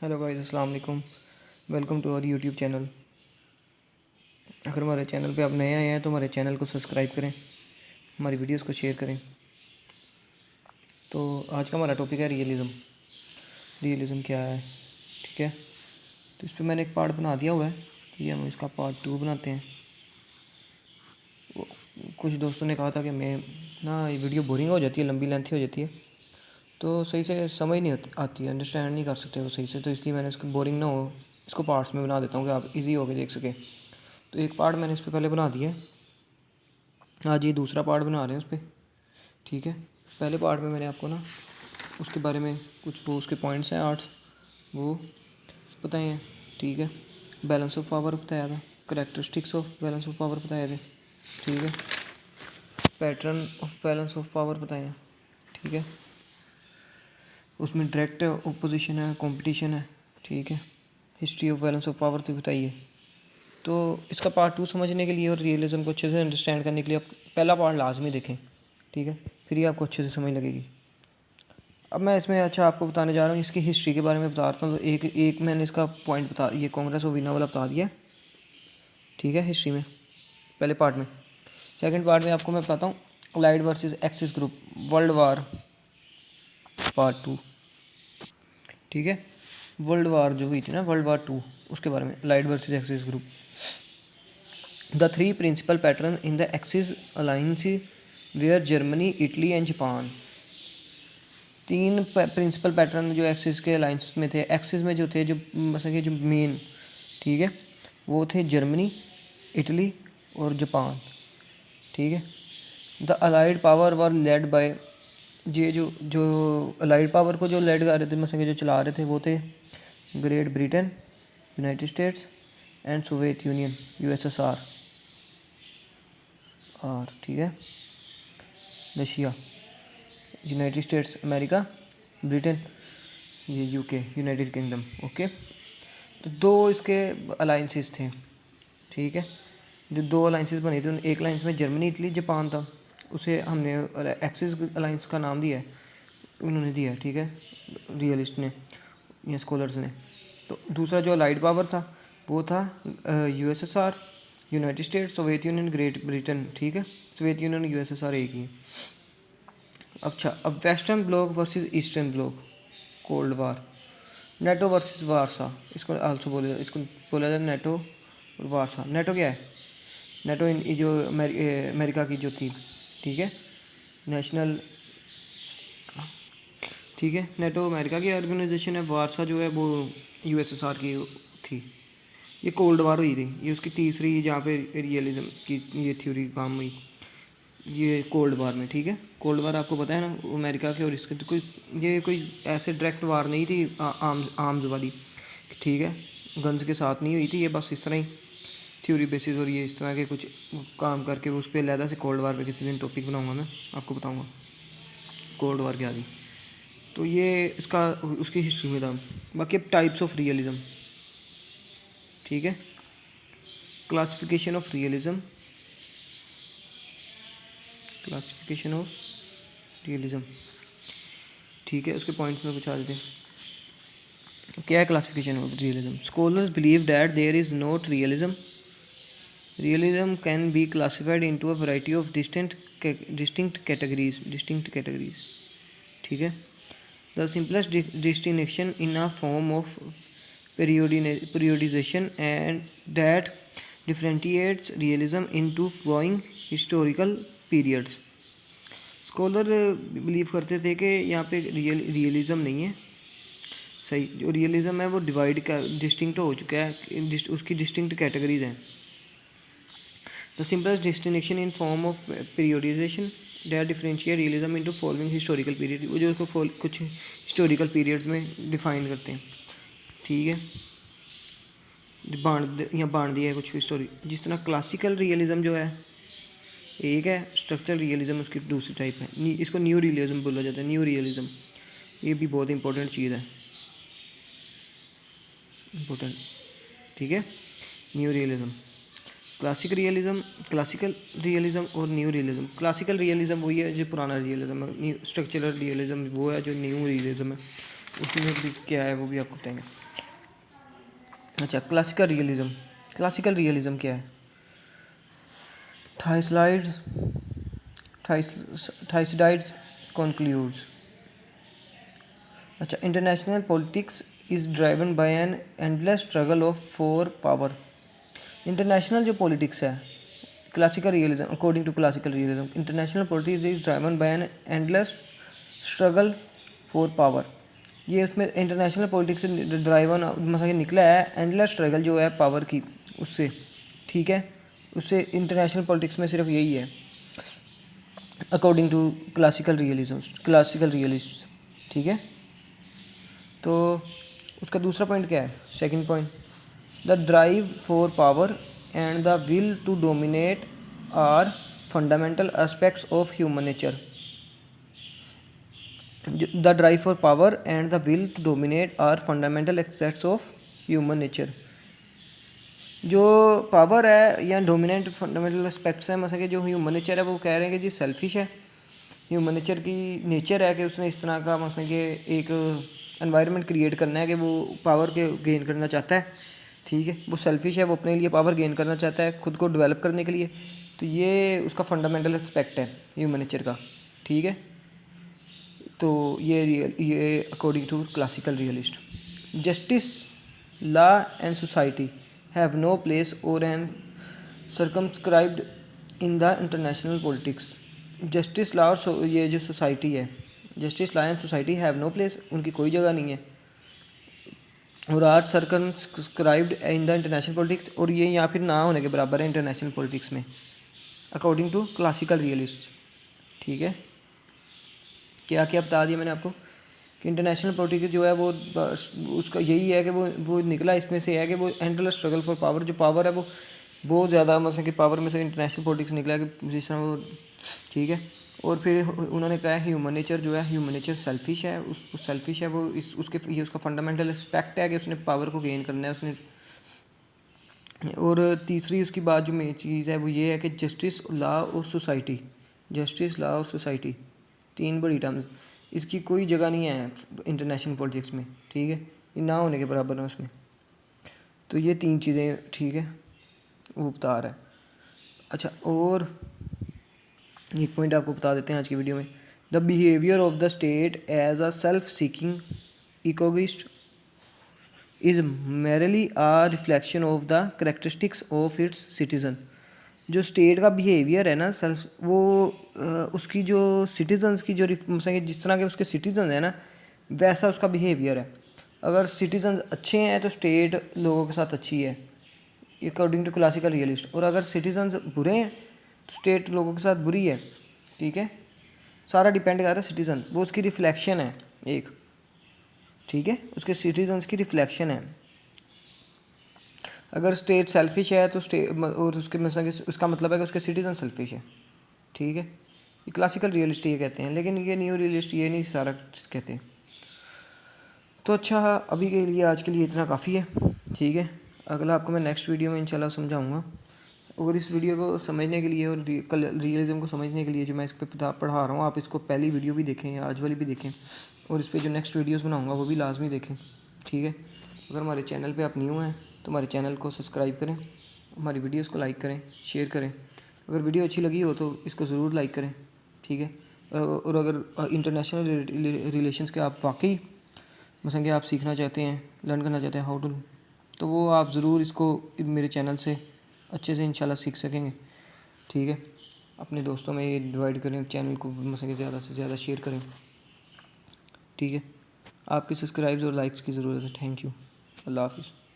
Hello guys, अस्सलाम वालेकुम। Welcome to our YouTube channel. अगर हमारे चैनल पे आप नए आए हैं तो हमारे चैनल को सब्सक्राइब करें, हमारी वीडियोस को शेयर करें। तो आज का हमारा टॉपिक है रियलिज़म। रियलिज़म क्या है, ठीक है। तो इस पर मैंने एक पार्ट बना दिया हुआ है, ये हम इसका पार्ट 2 बनाते हैं। कुछ दोस्तों ने कहा था कि मैं ये वीडियो बोरिंग हो जाती है, लंबी लेंथी हो जाती है, तो सही से समझ नहीं आती है, अंडरस्टैंड नहीं कर सकते वो सही से। तो इसलिए मैंने इसको बोरिंग ना हो, इसको पार्ट्स में बना देता हूँ कि आप इजी होकर देख सकें। तो एक पार्ट मैंने इस पर पहले बना दिया है, आज ये दूसरा पार्ट बना रहे हैं उस पर, ठीक है। पहले पार्ट में मैंने आपको उसके बारे में कुछ वो उसके पॉइंट्स हैं 8 वो बताए हैं, ठीक है। बैलेंस ऑफ पावर बताया था, characteristics of balance of power बताए थे, ठीक है। Pattern of balance of power बताए हैं, ठीक है। उसमें डायरेक्ट ओपोजिशन है, कंपटीशन है, ठीक है। History of balance of power तो बताइए। तो इसका पार्ट 2 समझने के लिए और रियलिज़म को अच्छे से अंडरस्टैंड करने के लिए आप पहला पार्ट लाजमी देखें, ठीक है, फिर ही आपको अच्छे से समझ लगेगी। अब मैं इसमें आपको बताने जा रहा हूँ, इसकी हिस्ट्री के बारे में बता रहा हूँ। तो एक मैंने इसका पॉइंट ये कांग्रेस ऑफ वीना वाला बता दिया, ठीक है, हिस्ट्री में पहले पार्ट में। सेकंड पार्ट में आपको मैं बताता हूँ allied versus axis group world war part 2, ठीक है। वर्ल्ड वार जो हुई थी ना, वर्ल्ड वार 2, उसके बारे में, allied versus axis group. The three principal pattern in the axis alliance were Germany, Italy and Japan. तीन प्रिंसिपल पैटर्न जो एक्सिस के अलाइंस में थे, एक्सिस में जो थे, जो मतलब कि जो मेन, ठीक है, वो थे जर्मनी, इटली और जापान, ठीक है। The allied power were led by, ये जो जो अलाइड पावर को जो लेड कर रहे थे, मतलब कि जो चला रहे थे, वो थे great Britain, United states and Soviet union, USSR, ठीक है, Russia, United states America, Britain, ये यूके, यूनाइटेड किंगडम, ओके। तो दो इसके अलाइंसेस थे, ठीक है। जो दो अलाइंसेस बनी थी, एक अलाइंस में जर्मनी, इटली, जापान था, उसे हमने एक्सिस अलाइंस का नाम दिया है, उन्होंने दिया है, ठीक है, रियलिस्ट ने या स्कॉलर्स ने। तो दूसरा जो अलाइड पावर था वो था USSR, United states, Soviet union, great Britain, ठीक है। सोवियत यूनियन, यूएसएसआर एक ही है। अच्छा, अब western bloc versus eastern bloc, cold war, NATO versus Warsaw, इसको आल्सो इसको बोला जाता है नेटो और वारसा। नेटो क्या है? नेटो जो अमेरिका की जो थी, ठीक है, नेशनल, ठीक है, नेटो अमेरिका की ऑर्गेनाइजेशन है। वारसा जो है वो यूएसएसआर की थी। ये कोल्ड वार हुई थी, ये उसकी तीसरी जहाँ पे रियलिज्म की ये थ्योरी काम हुई, ये कोल्ड वार में, ठीक है। कोल्ड वार आपको पता है ना, अमेरिका के और इसके, तो ये कोई ऐसे डायरेक्ट वार नहीं थी आर्म्स वाली, ठीक है, गन्स के साथ नहीं हुई थी ये, बस इस तरह ही थ्योरी बेसिस और ये इस तरह के कुछ काम करके उस पर अलहदा से कोल्ड वार पे किसी दिन टॉपिक बनाऊंगा, मैं आपको बताऊंगा कोल्ड वार क्या थी। तो ये इसका उसकी हिस्ट्री में था। बाकी अब टाइप्स ऑफ रियलिज्म, ठीक है, classification of realism, classification of realism, ठीक है, उसके पॉइंट्स में कुछ आ देते हैं। क्या है classification of realism? Scholars believe that there is not realism. Realism can be classified into a variety of distinct categories, ठीक है। The simplest distinction in a form of periodization and that differentiates realism into flowing historical periods. Scholar believe करते थे कि यहाँ पे realism नहीं है, सही, जो रियलिज़म है वो डिवाइड का डिस्टिंक्ट हो चुका है, उसकी डिस्टिंक्ट कैटेगरीज हैं। The simplest distinction in form of periodisation that differentiate realism into following historical period, वो जो उसको कुछ हिस्टोरिकल पीरियड्स में डिफाइन करते हैं, ठीक है, बांट दिया है कुछ हिस्टोरी। जिस तरह क्लासिकल रियलिज़म जो है एक है, स्ट्रक्चरल रियलिज़म उसकी दूसरी टाइप है, इसको न्यू रियलिज़म बोला जाता है। न्यू रियलिज़म ये भी बहुत इंपॉर्टेंट चीज़ है, इम्पोर्टेंट, ठीक है। न्यू रियलिज़म, क्लासिकल रियलिज़म और न्यू रियलिज़म। क्लासिकल रियलिज़म वही है जो पुराना रियलिज़म है, न्यू स्ट्रक्चरल रियलिज़म वो है जो न्यू रियलिज़म है। उसमें भी क्या है वो भी आपको बताएंगे। अच्छा, क्लासिकल रियलिज़म क्या है? Thucydides Thucydides concludes। अच्छा, international politics is driven by an endless struggle of for power. International जो पॉलिटिक्स है, classical realism, according to classical realism, international politics is driven by an endless struggle for power. ये उसमें international politics से driven मतलब निकला है endless struggle जो है पावर की, उससे, ठीक है, उससे इंटरनेशनल पॉलिटिक्स में सिर्फ यही है अकॉर्डिंग टू क्लासिकल रियलिस्ट, ठीक है। तो उसका दूसरा पॉइंट क्या है? Second point, the drive for power and the will to dominate are fundamental aspects of human nature. The drive for power and the will to dominate are fundamental aspects of human nature. जो power है या dominant fundamental aspects हैं, मतलब कि जो human nature है वो कह रहे हैं कि जी सेल्फिश है। ह्यूमन नेचर की नेचर है कि उसने इस तरह का मतलब कि एक एनवायरनमेंट क्रिएट करना है कि वो पावर के गेन करना चाहता है, ठीक है। वो सेल्फिश है, वो अपने लिए पावर गेन करना चाहता है खुद को डेवलप करने के लिए। तो ये उसका फंडामेंटल एस्पेक्ट है ह्यूमन नेचर का, ठीक है। तो ये according to classical realist. Justice, law and society have no place और an circumscribed in the international politics. Justice, law और ये जो सोसाइटी है, justice, law and society have no place, उनकी कोई जगह नहीं है, और are circumscribed in the international politics, और ये यहाँ फिर ना होने के बराबर है इंटरनेशनल पॉलिटिक्स में अकॉर्डिंग टू क्लासिकल रियलिस्ट, ठीक है। क्या क्या बता दिया मैंने आपको कि इंटरनेशनल पॉलिटिक्स जो है वो उसका यही है कि वो निकला इसमें से है कि वो एंडलेस स्ट्रगल फॉर पावर, जो पावर है वो बहुत ज़्यादा, मतलब कि पावर में से इंटरनेशनल पॉलिटिक्स निकला है कि जिस तरह वो, ठीक है। और फिर उन्होंने कहा ह्यूमन नेचर जो है, ह्यूमन नेचर सेल्फिश है, उस सेल्फिश है वो, इस उसके ये उसका फंडामेंटल एस्पेक्ट है कि उसने पावर को गेन करना है उसने। और तीसरी उसकी बात जो मेन चीज़ है वो ये है कि जस्टिस, लॉ और सोसाइटी, जस्टिस, लॉ और सोसाइटी, तीन बड़ी टर्म्स, इसकी कोई जगह नहीं है इंटरनेशनल पॉलिटिक्स में, ठीक है, ये ना होने के बराबर है उसमें। तो ये तीन चीज़ें, ठीक है, वो बता रहा है। अच्छा, और एक पॉइंट आपको बता देते हैं आज की वीडियो में, the behaviour of the state as a self seeking egoist is merely a reflection of the characteristics of its citizen. जो स्टेट का बिहेवियर है ना सेल्फ, वो उसकी जो सिटीजन्स की जो मतलब जिस तरह के उसके सिटीजन है ना, वैसा उसका बिहेवियर है। अगर सिटीजन्स अच्छे हैं तो स्टेट लोगों के साथ अच्छी है अकॉर्डिंग टू क्लासिकल रियलिस्ट, और अगर सिटीजन्स बुरे हैं तो स्टेट लोगों के साथ बुरी है, ठीक है। सारा डिपेंड कर रहा है सिटीज़न, वो उसकी रिफ्लेक्शन है एक, ठीक है, उसके सिटीजन्स की रिफ्लेक्शन है। अगर स्टेट सेल्फिश है तो स्टेट और उसके मतलब उसका मतलब है कि उसके सिटीजन सेल्फिश है, ठीक है। ये क्लासिकल रियलिस्ट ये कहते हैं, लेकिन ये न्यू रियलिस्ट ये नहीं सारा कहते हैं। तो अच्छा, अभी के लिए आज के लिए इतना काफ़ी है, ठीक है। अगला आपको मैं नेक्स्ट वीडियो में इंशाल्लाह समझाऊंगा। और इस वीडियो को समझने के लिए और रियलिज्म को समझने के लिए जो मैं इस पर पढ़ा रहा हूँ, आप इसको पहली वीडियो भी देखें या आज वाली भी देखें, और इस पर जो नेक्स्ट वीडियोस बनाऊंगा वो भी लाजमी देखें, ठीक है। अगर हमारे चैनल पे आप न्यू हैं तो हमारे चैनल को सब्सक्राइब करें, हमारी वीडियोस को लाइक करें, शेयर करें। अगर वीडियो अच्छी लगी हो तो इसको ज़रूर लाइक करें, ठीक है। और अगर इंटरनेशनल रिलेशंस के आप वाकई मतलब कि आप सीखना चाहते हैं, लर्न करना चाहते हैं हाउ टू, तो वो आप ज़रूर इसको मेरे चैनल से अच्छे से इंशाल्लाह सीख सकेंगे, ठीक है। अपने दोस्तों में ये डिवाइड करें, चैनल को मतलब कि ज़्यादा से ज़्यादा शेयर करें, ठीक है। आपके सब्सक्राइब्स और लाइक्स की ज़रूरत है। थैंक यू, अल्लाह हाफ़िज़।